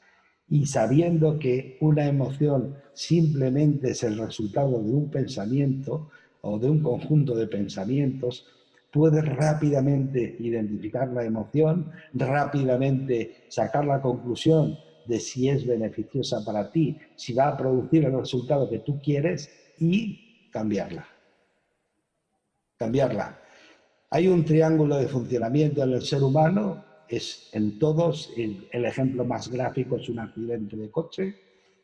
Y sabiendo que una emoción simplemente es el resultado de un pensamiento o de un conjunto de pensamientos, puedes rápidamente identificar la emoción, rápidamente sacar la conclusión de si es beneficiosa para ti, si va a producir el resultado que tú quieres y cambiarla. Cambiarla. Hay un triángulo de funcionamiento en el ser humano, es en todos, el ejemplo más gráfico es un accidente de coche,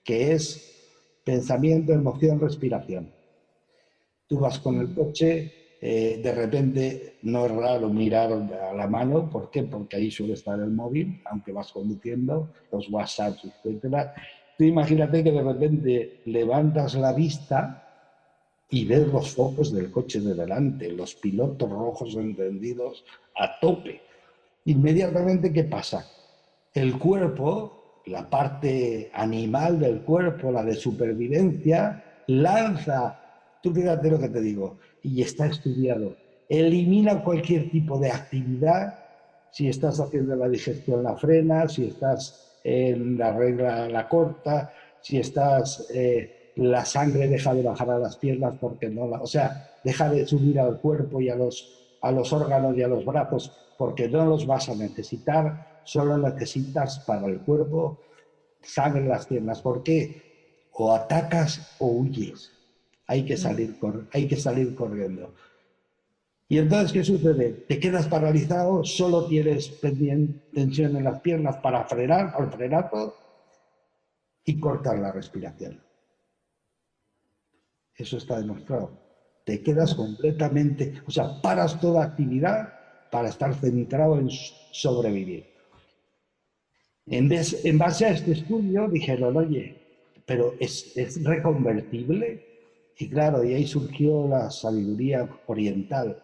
que es pensamiento, emoción, respiración. Tú vas con el coche, de repente no es raro mirar a la mano, ¿por qué? Porque ahí suele estar el móvil, aunque vas conduciendo, los WhatsApps, etc. Tú imagínate que de repente levantas la vista y ves los focos del coche de delante, los pilotos rojos encendidos a tope. Inmediatamente, ¿qué pasa? El cuerpo, la parte animal del cuerpo, la de supervivencia, lanza, tú fíjate lo que te digo, y está estudiado, elimina cualquier tipo de actividad. Si estás haciendo la digestión, la frena; si estás en la regla, la corta; si estás, la sangre deja de bajar a las piernas porque no la, o sea, deja de subir al cuerpo y a los órganos y a los brazos porque no los vas a necesitar, solo necesitas para el cuerpo sangre en las piernas. ¿Por qué? O atacas o huyes. Hay que salir corriendo. Y entonces, ¿qué sucede? Te quedas paralizado, solo tienes tensión en las piernas para frenar, al frenazo, y cortar la respiración. Eso está demostrado. Te quedas completamente, o sea, paras toda actividad para estar centrado en sobrevivir. En base a este estudio dijeron, oye, pero ¿es reconvertible? Y claro, y ahí surgió la sabiduría oriental.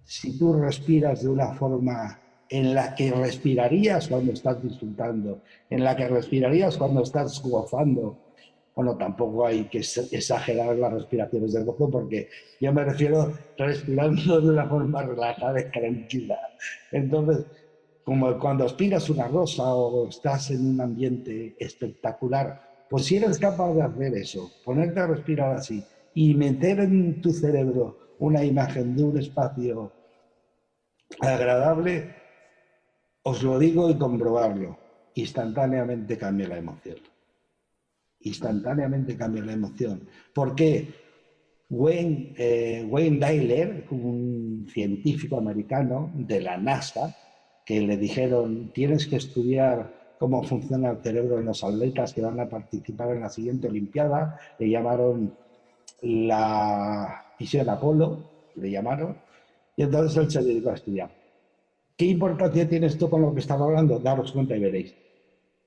Si tú respiras de una forma en la que respirarías cuando estás disfrutando, en la que respirarías cuando estás gozando, bueno, tampoco hay que exagerar las respiraciones del gozo, porque yo me refiero respirando de una forma relajada y tranquila. Entonces, como cuando aspiras una rosa o estás en un ambiente espectacular, pues si eres capaz de hacer eso, ponerte a respirar así y meter en tu cerebro una imagen de un espacio agradable, os lo digo y comprobarlo, instantáneamente cambia la emoción. Instantáneamente cambia la emoción. ¿Por qué? Wayne Dyer, un científico americano de la NASA, que le dijeron tienes que estudiar cómo funciona el cerebro de los atletas que van a participar en la siguiente Olimpiada. Le llamaron la misión Apolo, le llamaron, y entonces él se dedicó a estudiar. ¿Qué importancia tiene esto con lo que estaba hablando? Daros cuenta y veréis.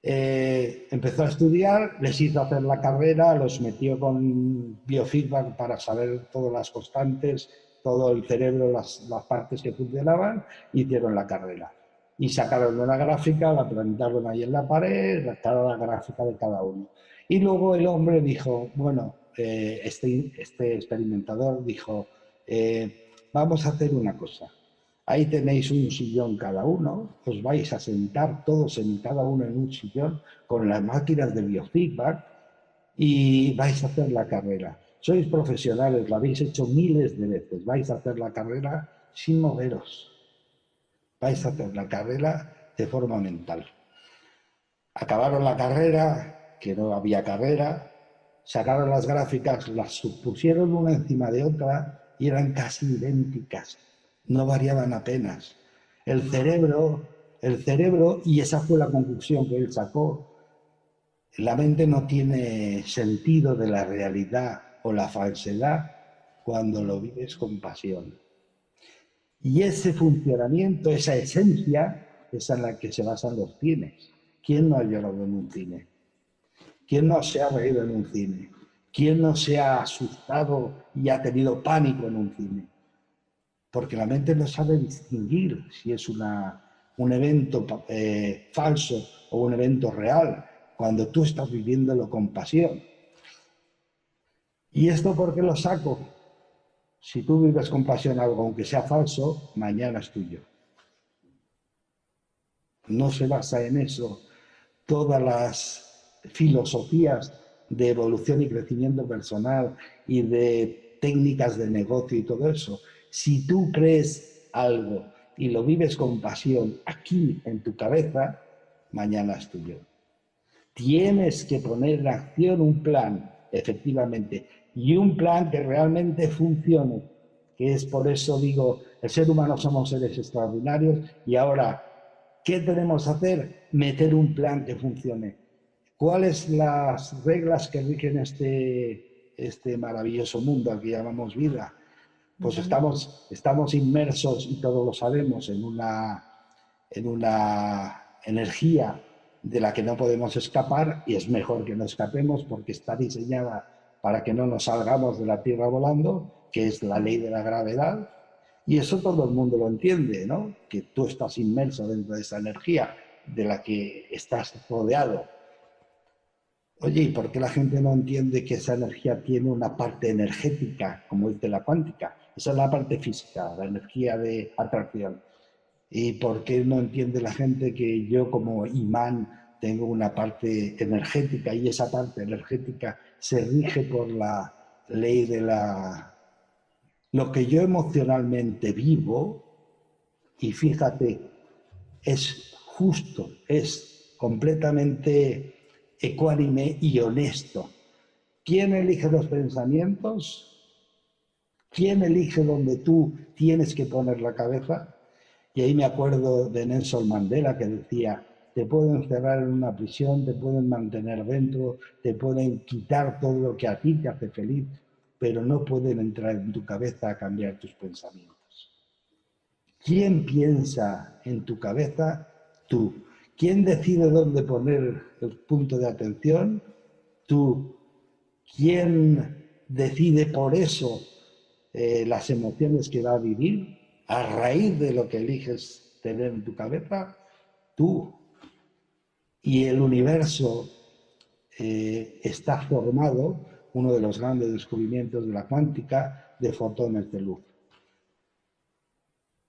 Empezó a estudiar, les hizo hacer la carrera, los metió con biofeedback para saber todas las constantes, todo el cerebro, las partes que funcionaban, hicieron la carrera. Y sacaron una gráfica, la plantaron ahí en la pared, la gráfica de cada uno. Y luego el hombre dijo, bueno, este experimentador dijo, vamos a hacer una cosa. Ahí tenéis un sillón cada uno, os vais a sentar todos en cada uno en un sillón con las máquinas de biofeedback y vais a hacer la carrera. Sois profesionales, lo habéis hecho miles de veces, vais a hacer la carrera sin moveros. Vais a hacer la carrera de forma mental. Acabaron la carrera, que no había carrera, sacaron las gráficas, las pusieron una encima de otra y eran casi idénticas. No variaban apenas. El cerebro, y esa fue la conclusión que él sacó, la mente no tiene sentido de la realidad o la falsedad cuando lo vives con pasión. Y ese funcionamiento, esa esencia, es en la que se basan los cines. ¿Quién no ha llorado en un cine? ¿Quién no se ha reído en un cine? ¿Quién no se ha asustado y ha tenido pánico en un cine? Porque la mente no sabe distinguir si es un evento falso o un evento real, cuando tú estás viviéndolo con pasión. ¿Y esto por qué lo saco? Si tú vives con pasión algo, aunque sea falso, mañana es tuyo. No se basa en eso todas las filosofías de evolución y crecimiento personal y de técnicas de negocio y todo eso. Si tú crees algo y lo vives con pasión aquí en tu cabeza, mañana es tuyo. Tienes que poner en acción un plan, efectivamente, y un plan que realmente funcione, que es por eso digo, el ser humano somos seres extraordinarios y ahora, ¿qué tenemos que hacer? Meter un plan que funcione. ¿Cuáles las reglas que rigen este maravilloso mundo al que llamamos vida? Pues estamos inmersos, y todos lo sabemos, en una energía de la que no podemos escapar, y es mejor que no escapemos porque está diseñada para que no nos salgamos de la Tierra volando, que es la ley de la gravedad. Y eso todo el mundo lo entiende, ¿no? Que tú estás inmerso dentro de esa energía de la que estás rodeado. Oye, ¿y por qué la gente no entiende que esa energía tiene una parte energética, como dice la cuántica? Esa es la parte física, la energía de atracción. ¿Y por qué no entiende la gente que yo como imán tengo una parte energética y esa parte energética se rige por la ley de lo que yo emocionalmente vivo? Y fíjate, es justo, es completamente ecuánime y honesto. ¿Quién elige los pensamientos? ¿Quién elige donde tú tienes que poner la cabeza? Y ahí me acuerdo de Nelson Mandela, que decía, te pueden encerrar en una prisión, te pueden mantener dentro, te pueden quitar todo lo que a ti te hace feliz, pero no pueden entrar en tu cabeza a cambiar tus pensamientos. ¿Quién piensa en tu cabeza? Tú. ¿Quién decide dónde poner el punto de atención? Tú. ¿Quién decide por eso las emociones que va a vivir a raíz de lo que eliges tener en tu cabeza? Tú. Y el universo está formado, uno de los grandes descubrimientos de la cuántica, de fotones de luz.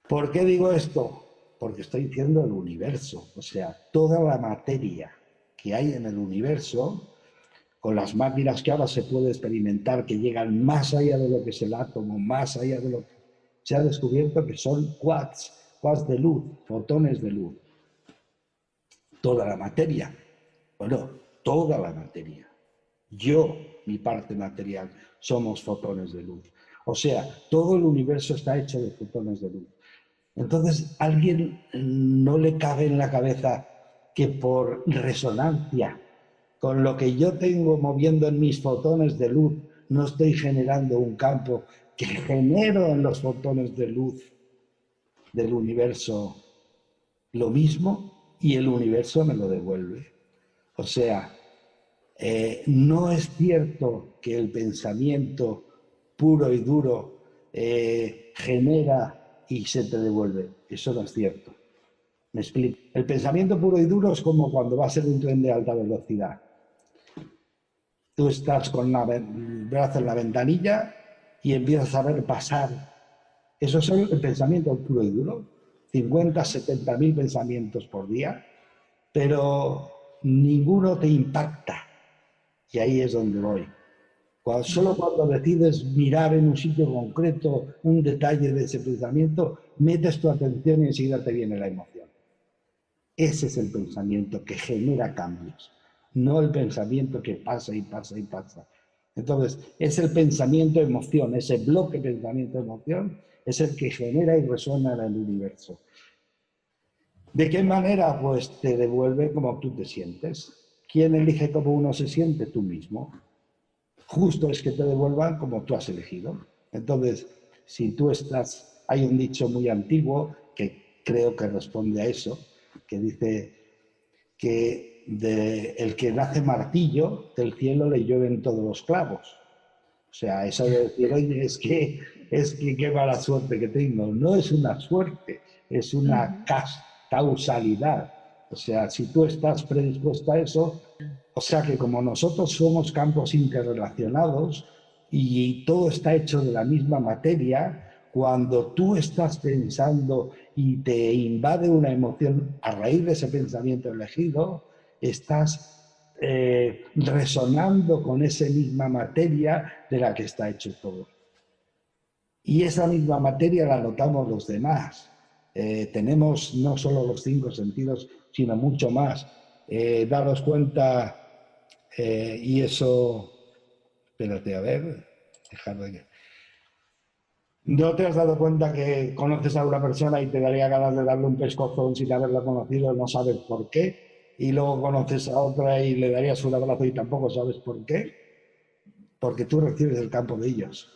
¿Por qué digo esto? Porque estoy diciendo el universo, o sea, toda la materia que hay en el universo, con las máquinas que ahora se puede experimentar, que llegan más allá de lo que es el átomo, más allá de lo que se ha descubierto, que son quarks de luz, fotones de luz. Toda la materia, bueno, toda la materia. Yo, mi parte material, somos fotones de luz. O sea, todo el universo está hecho de fotones de luz. Entonces, a alguien no le cabe en la cabeza que por resonancia con lo que yo tengo moviendo en mis fotones de luz, no estoy generando un campo que genero en los fotones de luz del universo lo mismo y el universo me lo devuelve. O sea, no es cierto que el pensamiento puro y duro genera y se te devuelve. Eso no es cierto. Me explico. El pensamiento puro y duro es como cuando vas en un tren de alta velocidad. Tú estás con el brazo en la ventanilla y empiezas a ver pasar. Eso es el pensamiento puro y duro. 50, 70 mil pensamientos por día, pero ninguno te impacta. Y ahí es donde voy. Solo cuando decides mirar en un sitio concreto un detalle de ese pensamiento, metes tu atención y enseguida te viene la emoción. Ese es el pensamiento que genera cambios, no el pensamiento que pasa y pasa y pasa. Entonces, es el pensamiento-emoción, ese bloque pensamiento-emoción, es el que genera y resuena en el universo. ¿De qué manera? Pues te devuelve como tú te sientes. ¿Quién elige cómo uno se siente? Tú mismo. Justo es que te devuelvan como tú has elegido. Entonces, si tú estás... Hay un dicho muy antiguo que creo que responde a eso, que dice que el que nace martillo, del cielo le llueven todos los clavos. O sea, eso de decir, oye, es que qué mala suerte que tengo. No es una suerte, es una causalidad. O sea, si tú estás predispuesto a eso, o sea que como nosotros somos campos interrelacionados y todo está hecho de la misma materia, cuando tú estás pensando y te invade una emoción a raíz de ese pensamiento elegido, estás resonando con esa misma materia de la que está hecho todo. Y esa misma materia la notamos los demás. Tenemos no solo los 5 sentidos, sino mucho más. Daros cuenta, y eso, espérate, a ver, dejadme que... ¿No te has dado cuenta que conoces a una persona y te daría ganas de darle un pescozón sin haberla conocido, no sabes por qué? Y luego conoces a otra y le darías un abrazo y tampoco sabes por qué? Porque tú recibes el campo de ellos.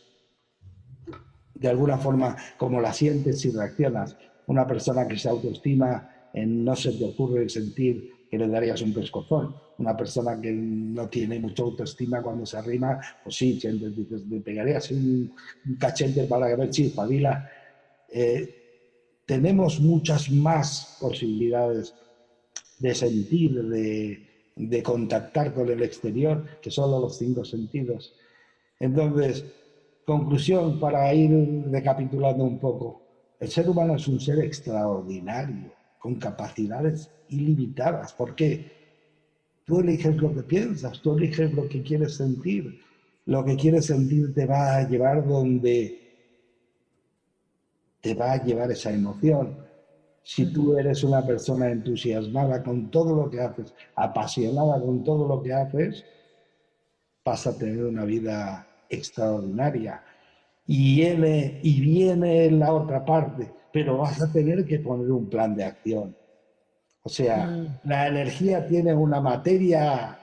De alguna forma, como la sientes y reaccionas. Una persona que se autoestima, no se te ocurre sentir que le darías un pescozón. Una persona que no tiene mucha autoestima, cuando se arrima, pues sí, dices, le pegarías un cachete para ver si espabila. Tenemos muchas más posibilidades de sentir, de contactar con el exterior, que solo los 5 sentidos. Entonces, conclusión, para ir recapitulando un poco, el ser humano es un ser extraordinario, con capacidades ilimitadas. ¿Por qué? Tú eliges lo que piensas, tú eliges lo que quieres sentir. Lo que quieres sentir te va a llevar donde te va a llevar esa emoción. Si tú eres una persona entusiasmada con todo lo que haces, apasionada con todo lo que haces, vas a tener una vida extraordinaria. Y viene la otra parte, pero vas a tener que poner un plan de acción. O sea, la energía tiene una materia,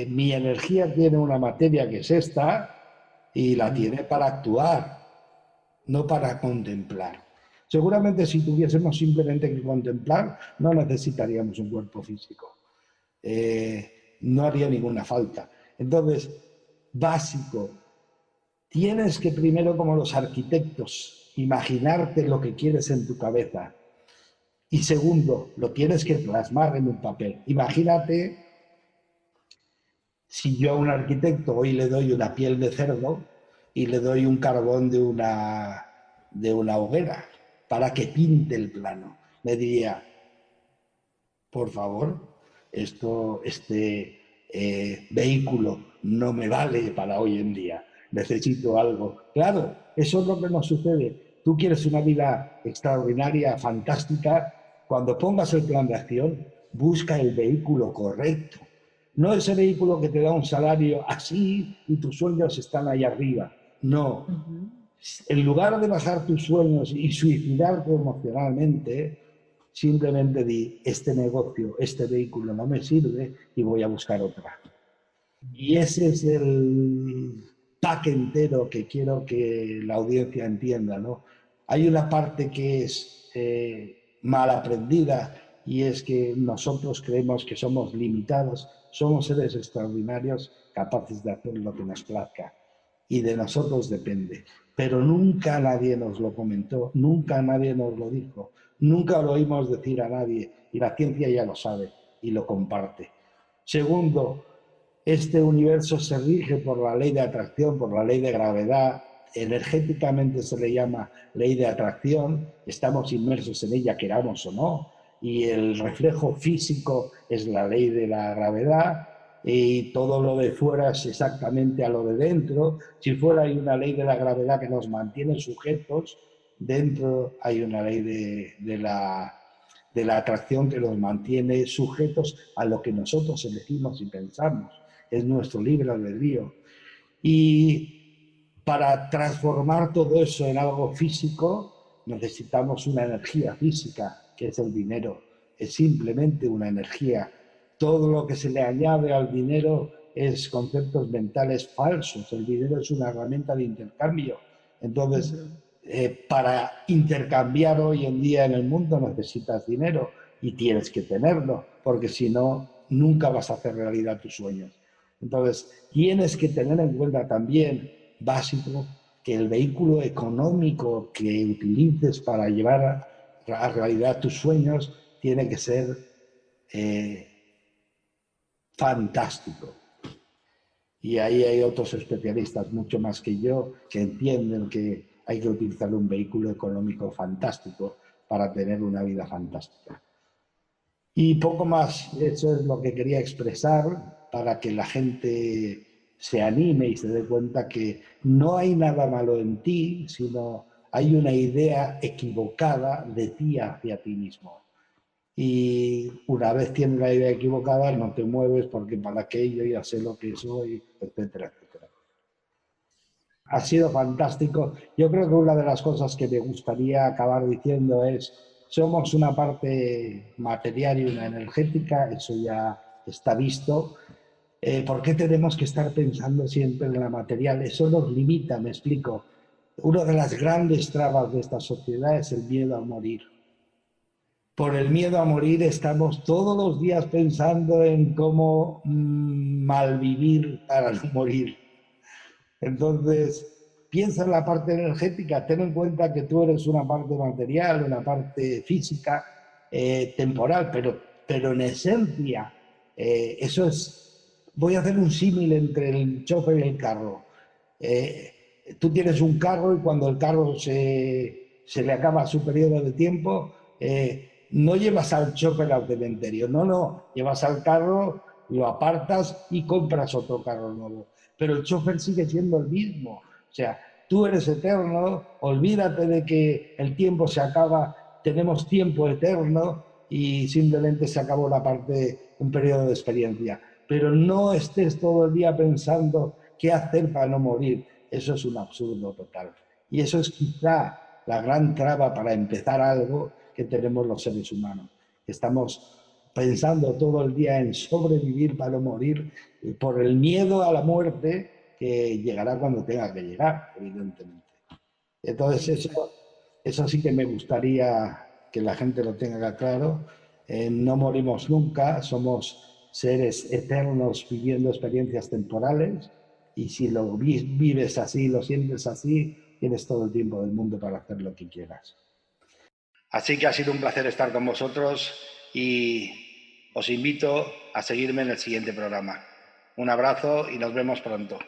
mi energía tiene una materia que es esta, y la tiene para actuar, no para contemplar. Seguramente si tuviésemos simplemente que contemplar, no necesitaríamos un cuerpo físico. No haría ninguna falta. Entonces, básico, tienes que primero, como los arquitectos, imaginarte lo que quieres en tu cabeza. Y segundo, lo tienes que plasmar en un papel. Imagínate si yo a un arquitecto hoy le doy una piel de cerdo y le doy un carbón de una hoguera para que pinte el plano. Me diría, por favor, este vehículo no me vale para hoy en día. Necesito algo. Claro, eso es lo que nos sucede. Tú quieres una vida extraordinaria, fantástica. Cuando pongas el plan de acción, busca el vehículo correcto. No ese vehículo que te da un salario así y tus sueños están ahí arriba. No. En lugar de bajar tus sueños y suicidarte emocionalmente, simplemente di, este negocio, este vehículo no me sirve y voy a buscar otra. Y ese es el pack entero que quiero que la audiencia entienda, ¿no? Hay una parte que es mal aprendida y es que nosotros creemos que somos limitados, somos seres extraordinarios capaces de hacer lo que nos plazca y de nosotros depende. Pero nunca nadie nos lo comentó, nunca nadie nos lo dijo, nunca lo oímos decir a nadie y la ciencia ya lo sabe y lo comparte. Segundo, este universo se rige por la ley de atracción, por la ley de gravedad. Energéticamente se le llama ley de atracción. Estamos inmersos en ella, queramos o no. Y el reflejo físico es la ley de la gravedad. Y todo lo de fuera es exactamente a lo de dentro. Si fuera hay una ley de la gravedad que nos mantiene sujetos, dentro hay una ley de la atracción que nos mantiene sujetos a lo que nosotros elegimos y pensamos. Es nuestro libre albedrío. Y para transformar todo eso en algo físico necesitamos una energía física, que es el dinero. Es simplemente una energía. Todo lo que se le añade al dinero es conceptos mentales falsos. El dinero es una herramienta de intercambio. Entonces, para intercambiar hoy en día en el mundo necesitas dinero y tienes que tenerlo, porque si no, nunca vas a hacer realidad tus sueños. Entonces, tienes que tener en cuenta también, básico, que el vehículo económico que utilices para llevar a realidad tus sueños tiene que ser fantástico. Y ahí hay otros especialistas, mucho más que yo, que entienden que hay que utilizar un vehículo económico fantástico para tener una vida fantástica. Y poco más, eso es lo que quería expresar para que la gente se anime y se dé cuenta que no hay nada malo en ti, sino hay una idea equivocada de ti hacia ti mismo. Y una vez tienes la idea equivocada, no te mueves porque para aquello ya sé lo que soy, etcétera, etcétera. Ha sido fantástico. Yo creo que una de las cosas que me gustaría acabar diciendo es, somos una parte material y una energética, eso ya está visto. ¿Por qué tenemos que estar pensando siempre en la material? Eso nos limita, me explico. Una de las grandes trabas de esta sociedad es el miedo a morir. Por el miedo a morir estamos todos los días pensando en cómo malvivir para no morir. Entonces, piensa en la parte energética, ten en cuenta que tú eres una parte material, una parte física, temporal, pero en esencia, eso es, voy a hacer un símil entre el chofer y el carro. Tú tienes un carro y cuando el carro se le acaba su periodo de tiempo, no llevas al chofer al cementerio, no, llevas al carro, lo apartas y compras otro carro nuevo. Pero el chofer sigue siendo el mismo. O sea, tú eres eterno, olvídate de que el tiempo se acaba, tenemos tiempo eterno y simplemente se acabó la parte, un periodo de experiencia. Pero no estés todo el día pensando qué hacer para no morir. Eso es un absurdo total. Y eso es quizá la gran traba para empezar algo que tenemos los seres humanos. Estamos pensando todo el día en sobrevivir para no morir por el miedo a la muerte que llegará cuando tenga que llegar, evidentemente. Entonces eso sí que me gustaría que la gente lo tenga claro. No morimos nunca, somos seres eternos viviendo experiencias temporales y si lo vives así, lo sientes así, tienes todo el tiempo del mundo para hacer lo que quieras. Así que ha sido un placer estar con vosotros y os invito a seguirme en el siguiente programa. Un abrazo y nos vemos pronto.